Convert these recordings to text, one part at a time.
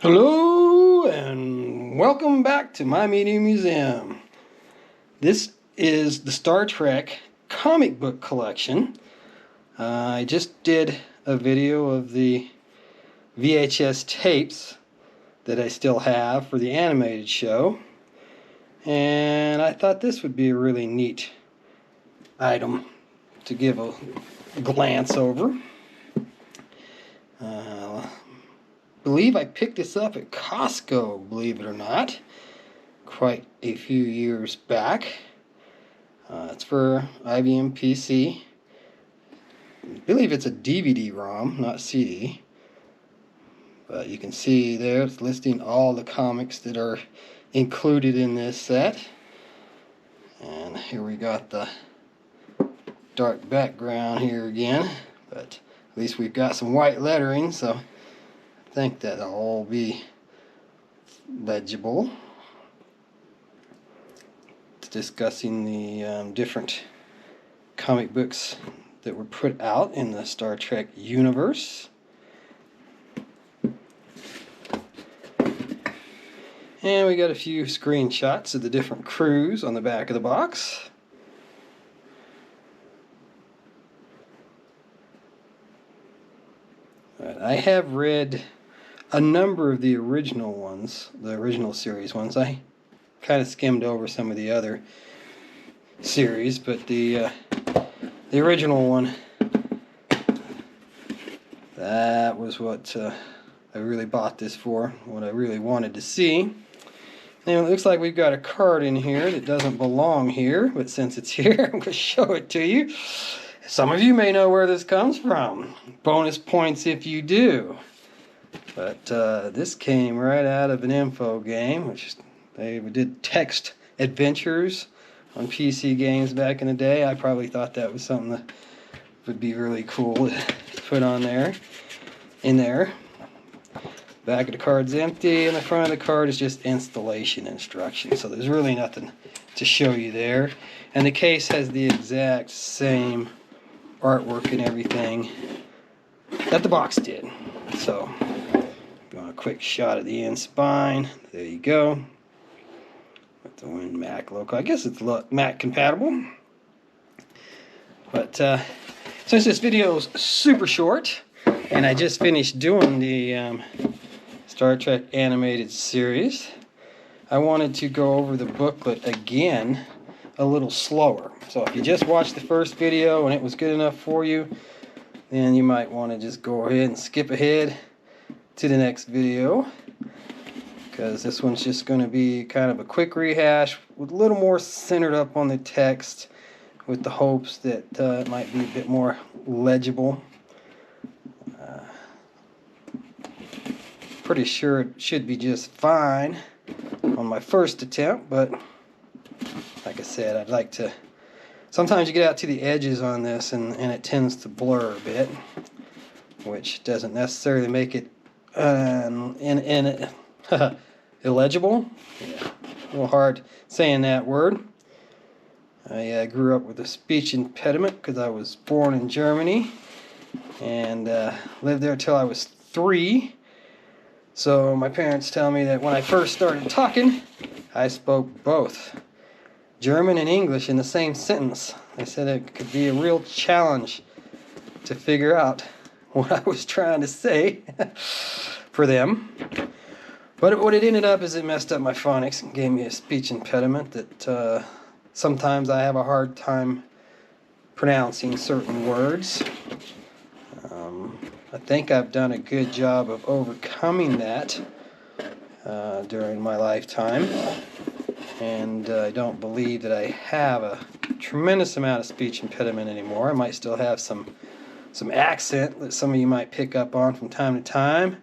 Hello and welcome back to my media museum. This is the Star Trek comic book collection. I just did a video of the VHS tapes that I still have for the animated show, and I thought this would be a really neat item to give a glance over. Believe I picked this up at Costco, believe it or not, quite a few years back. It's for IBM PC. I believe it's a DVD-ROM, not CD. But you can see there it's listing all the comics that are included in this set. And here we got the dark background here again, but at least we've got some white lettering, so I think that'll all be legible. It's discussing the different comic books that were put out in the Star Trek universe. And we got a few screenshots of the different crews on the back of the box. I have read a number of the original ones, the original series ones. I kind of skimmed over some of the other series, but the original one, that was what I really bought this for, what I really wanted to see. And it looks like we've got a card in here that doesn't belong here, but since it's here, I'm going to show it to you. Some of you may know where this comes from. Bonus points if you do. But this came right out of an info game, which they did text adventures on PC games back in the day. I probably thought that was something that would be really cool to put on there. In there. Back of the card's empty, and the front of the card is just installation instructions. So there's really nothing to show you there. And the case has the exact same artwork and everything that the box did. So if you want a quick shot of the end spine, there you go. With the WinMac logo. I guess it's Mac compatible. But since this video is super short, and I just finished doing the Star Trek Animated Series, I wanted to go over the booklet again a little slower. So if you just watched the first video and it was good enough for you, then you might want to just go ahead and skip ahead to the next video, because this one's just going to be kind of a quick rehash with a little more centered up on the text, with the hopes that it might be a bit more legible. Pretty sure it should be just fine on my first attempt, but like I said, I'd like to... Sometimes you get out to the edges on this and it tends to blur a bit, which doesn't necessarily make it illegible. Yeah, a little hard saying that word. I grew up with a speech impediment because I was born in Germany and lived there till I was 3. So my parents tell me that when I first started talking, I spoke both German and English in the same sentence. They said it could be a real challenge to figure out what I was trying to say for them. But what it ended up is it messed up my phonics and gave me a speech impediment that sometimes I have a hard time pronouncing certain words. I think I've done a good job of overcoming that during my lifetime. And I don't believe that I have a tremendous amount of speech impediment anymore. I might still have some accent that some of you might pick up on from time to time.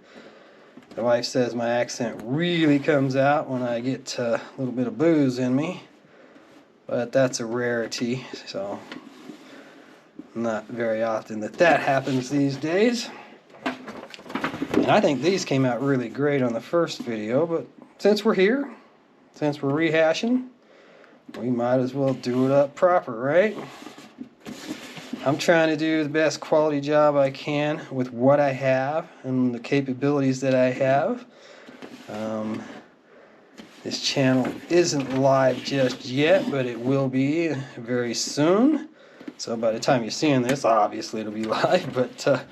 My wife says my accent really comes out when I get a little bit of booze in me. But that's a rarity, so not very often that happens these days. And I think these came out really great on the first video, but since we're here, since we're rehashing, we might as well do it up proper, right? I'm trying to do the best quality job I can with what I have and the capabilities that I have. This channel isn't live just yet, but it will be very soon. So by the time you're seeing this, obviously it'll be live. But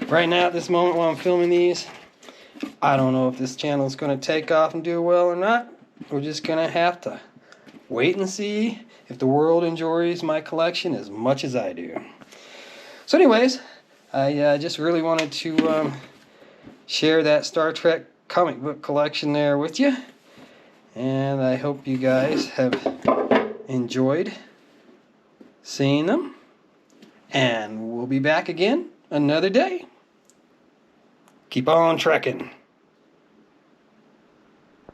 right now, at this moment while I'm filming these, I don't know if this channel is going to take off and do well or not. We're just going to have to wait and see if the world enjoys my collection as much as I do. So anyways, I just really wanted to share that Star Trek comic book collection there with you. And I hope you guys have enjoyed seeing them. And we'll be back again another day. Keep on trekking.